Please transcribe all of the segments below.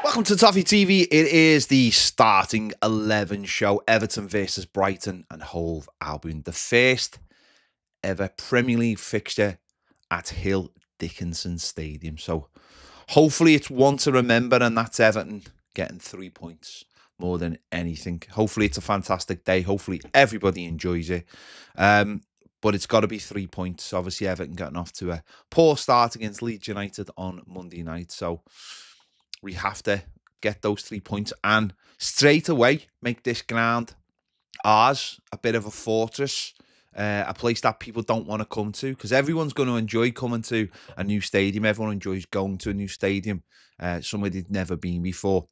Welcome to Toffee TV. It is the starting 11 show. Everton versus Brighton and Hove Albion. The first ever Premier League fixture at Hill Dickinson Stadium. So hopefully it's one to remember, and that's Everton getting 3 points more than anything. Hopefully it's a fantastic day. Hopefully everybody enjoys it. But it's got to be 3 points. Obviously Everton getting off to a poor start against Leeds United on Monday night. So we have to get those 3 points and straight away make this ground ours, a bit of a fortress, a place that people don't want to come to, because everyone's going to enjoy coming to a new stadium. Everyone enjoys going to a new stadium, somewhere they've never been before.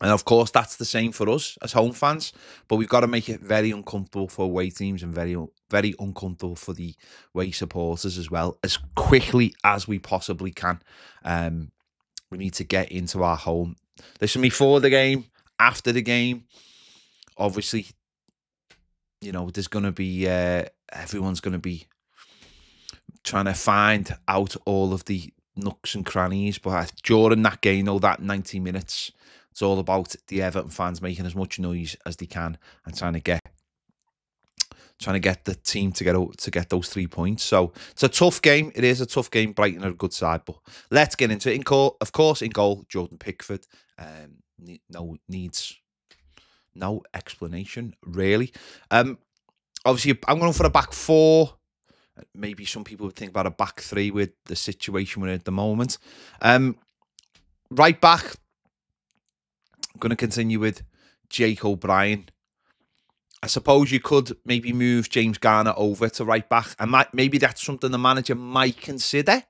And of course, that's the same for us as home fans, but we've got to make it very uncomfortable for away teams and very uncomfortable for the away supporters as well, as quickly as we possibly can. We need to get into our home. Listen, before the game, after the game, obviously, you know, there's going to be, everyone's going to be trying to find out all of the nooks and crannies. But during that game, that 90 minutes, it's all about the Everton fans making as much noise as they can and trying to get the team to get those 3 points. So it's a tough game. It is a tough game. Brighton are a good side, but let's get into it. Of course, in goal, Jordan Pickford. Needs no explanation, really. Obviously, I'm going for a back four. Maybe some people would think about a back three with the situation we're in at the moment. Right back, I'm going to continue with Brien. I suppose you could maybe move James Garner over to right back, and maybe that's something the manager might consider.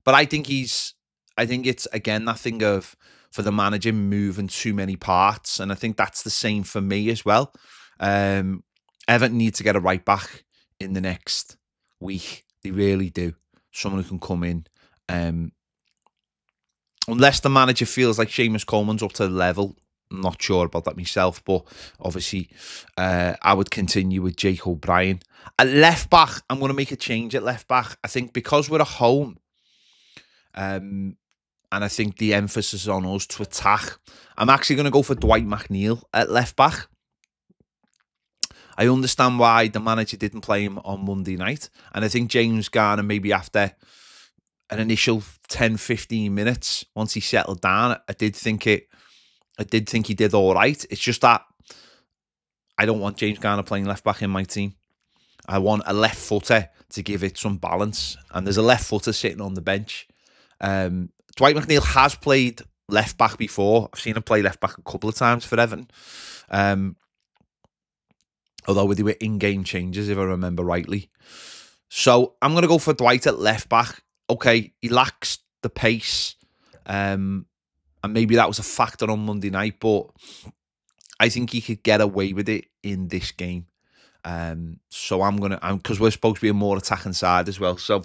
But I think it's again that thing of, for the manager, moving too many parts, and I think that's the same for me as well. Everton need to get a right back in the next week. They really do. Someone who can come in, unless the manager feels like Seamus Coleman's up to the level. I'm not sure about that myself, but obviously I would continue with Brien. At left back, I'm going to make a change at left back. I think because we're at home, and I think the emphasis is on us to attack, I'm actually going to go for Dwight McNeil at left back. I understand why the manager didn't play him on Monday night, and I think James Garner, maybe after an initial 10-15 minutes, once he settled down, I did think he did all right. It's just that I don't want James Garner playing left back in my team. I want a left footer to give it some balance. And there's a left footer sitting on the bench. Dwight McNeil has played left back before. I've seen him play left back a couple of times for Everton. Although they were in-game changes, if I remember rightly. So I'm going to go for Dwight at left back. Okay, he lacks the pace. And maybe that was a factor on Monday night, but I think he could get away with it in this game. So because we're supposed to be a more attacking side as well. So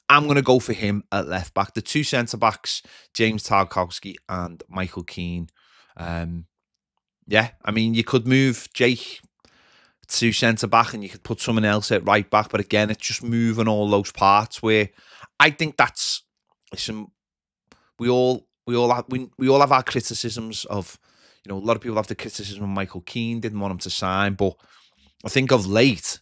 I'm going to go for him at left back. The two centre-backs, James Tarkowski and Michael Keane. Yeah, I mean, you could move Jake to centre-back and you could put someone else at right back. But again, it's just moving all those parts where I think that's... Listen, we all have our criticisms of, you know, a lot of people have the criticism of Michael Keane, didn't want him to sign, but I think of late,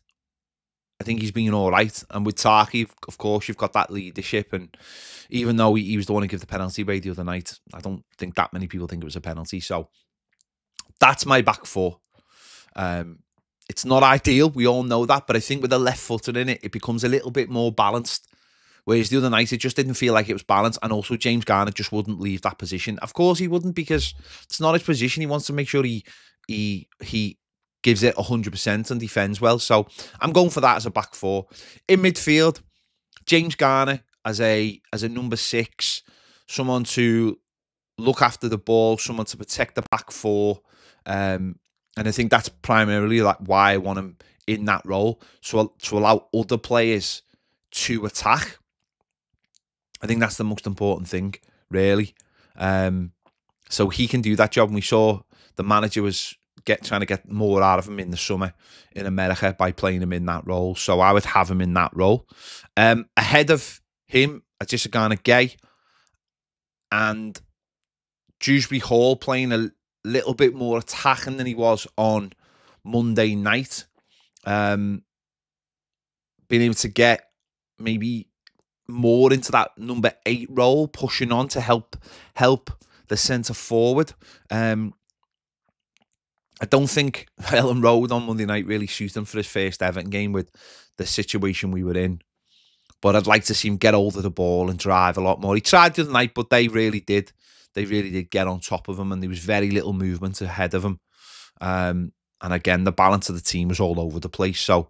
I think he's been all right. And with Tarky, of course, you've got that leadership, and even though he was the one who gave the penalty away the other night, I don't think that many people think it was a penalty. So that's my back four. It's not ideal, we all know that, but I think with the left footer in it, it becomes a little bit more balanced. Whereas the other night, it just didn't feel like it was balanced. And also, James Garner just wouldn't leave that position. Of course, he wouldn't, because it's not his position. He wants to make sure he gives it 100% and defends well. So I'm going for that as a back four. In midfield, James Garner as a number 6, someone to look after the ball, someone to protect the back four. And I think that's primarily like why I want him in that role. So to allow other players to attack. I think that's the most important thing, really. So he can do that job. And we saw the manager was trying to get more out of him in the summer in America by playing him in that role. So I would have him in that role. Ahead of him, Gay and Dewsbury Hall playing a little bit more attacking than he was on Monday night. Being able to get maybe more into that number 8 role, pushing on to help the centre forward. I don't think Ellen Road on Monday night really suited him for his first Everton game with the situation we were in. But I'd like to see him get hold of the ball and drive a lot more. He tried the other night, but they really did. They really did get on top of him, and there was very little movement ahead of him. And again, the balance of the team was all over the place. So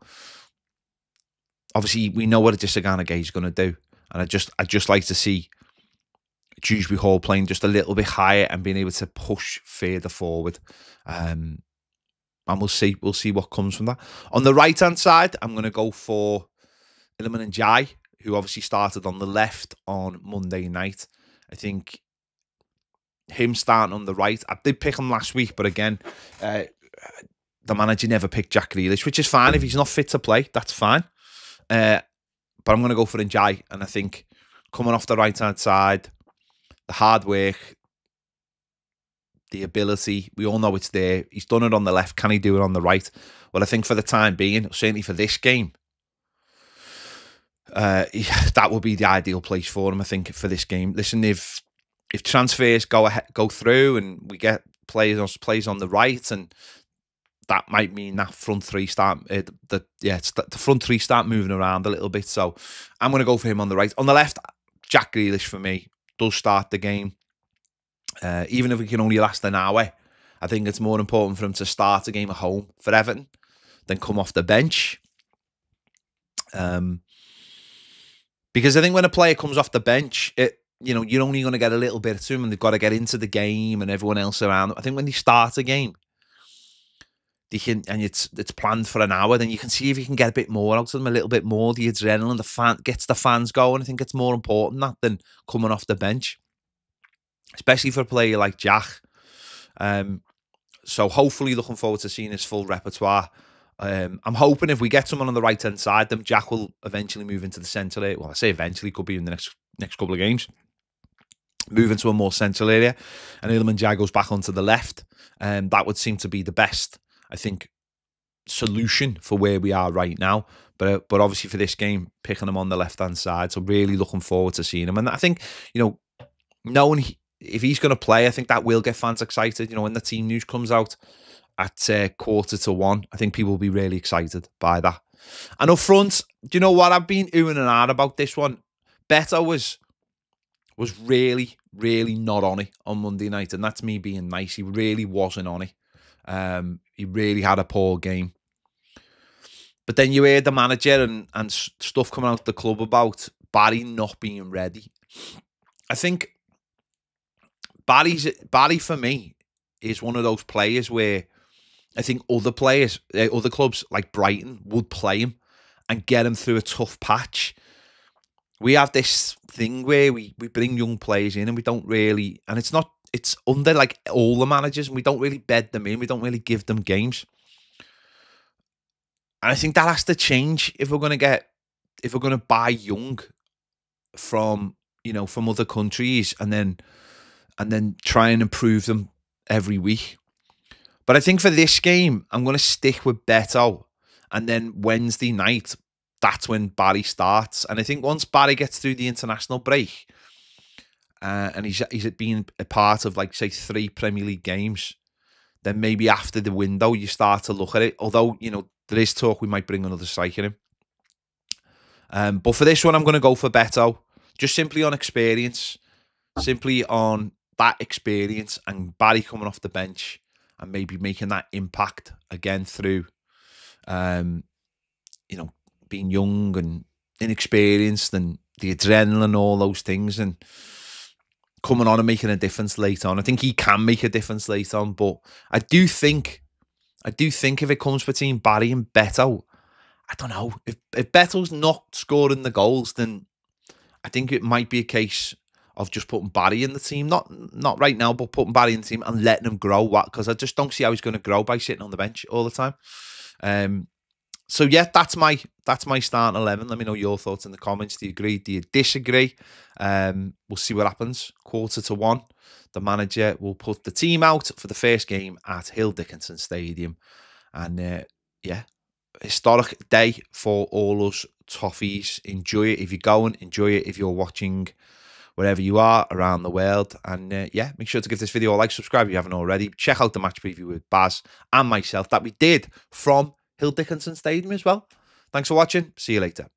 obviously, we know what a Disagana Gay is going to do, and I just like to see Dewsbury Hall playing just a little bit higher and being able to push further forward. And we'll see what comes from that. On the right hand side, I'm going to go for Iliman Ndiaye, who obviously started on the left on Monday night. I think him starting on the right, I did pick him last week, but again, the manager never picked Jack Grealish, which is fine. If he's not fit to play, that's fine. But I'm going to go for Ndiaye, and I think coming off the right-hand side, the hard work, the ability, we all know it's there. He's done it on the left. Can he do it on the right? Well, I think for the time being, certainly for this game, that would be the ideal place for him, I think, for this game. Listen, if transfers go through and we get players on the right, and that might mean that front three start the front three start moving around a little bit. So I'm going to go for him on the right. On the left, Jack Grealish for me does start the game. Even if it can only last an hour, I think it's more important for him to start a game at home for Everton than come off the bench. Because I think when a player comes off the bench, you're only going to get a little bit to them, and they've got to get into the game and everyone else around them. I think when they start a game, and it's planned for an hour, then you can see if you can get a bit more out of them, a little bit more. The adrenaline, gets the fans going. I think it's more important than coming off the bench, especially for a player like Jack. So hopefully looking forward to seeing his full repertoire. I'm hoping if we get someone on the right-hand side, then Jack will eventually move into the centre area. Well, I say eventually, could be in the next couple of games. Move into a more central area, and Iliman Ndiaye goes back onto the left. That would seem to be the best, I think, solution for where we are right now. But obviously for this game, picking him on the left-hand side. So really looking forward to seeing him. And I think, knowing if he's going to play, I think that will get fans excited. When the team news comes out at 1:45, I think people will be really excited by that. And up front, do you know what? I've been oohing and ahhing about this one. Beto was really, really not on it on Monday night, and that's me being nice. He really wasn't on it. He really had a poor game. But then you hear the manager and stuff coming out of the club about Barry not being ready. I think Barry for me is one of those players where I think other clubs like Brighton would play him and get him through a tough patch. We have this thing where we bring young players in and we don't really, and it's under like all the managers, and we don't really bed them in. We don't really give them games. And I think that has to change if we're going to buy young from other countries and then try and improve them every week. But I think for this game, I'm going to stick with Beto, and then Wednesday night, that's when Barry starts. And I think once Barry gets through the international break, and he's been a part of, like, say, 3 Premier League games, then maybe after the window, you start to look at it. Although, there is talk we might bring another striker in. But for this one, I'm going to go for Beto, just simply on experience, simply on that experience, and Barry coming off the bench and maybe making that impact again through, being young and inexperienced and the adrenaline and all those things, and coming on and making a difference late on. I think he can make a difference late on, but I do think if it comes between Barry and Beto, I don't know. If Beto's not scoring the goals, then I think it might be a case of just putting Barry in the team. Not right now, but putting Barry in the team and letting him grow. Because I just don't see how he's going to grow by sitting on the bench all the time. So yeah, that's my starting 11. Let me know your thoughts in the comments. Do you agree? Do you disagree? We'll see what happens. 1:15, the manager will put the team out for the first game at Hill Dickinson Stadium, and yeah, historic day for all us Toffees. Enjoy it if you're going. Enjoy it if you're watching wherever you are around the world. And yeah, make sure to give this video a like, subscribe if you haven't already. Check out the match preview with Baz and myself that we did from Hill Dickinson Stadium as well. Thanks for watching. See you later.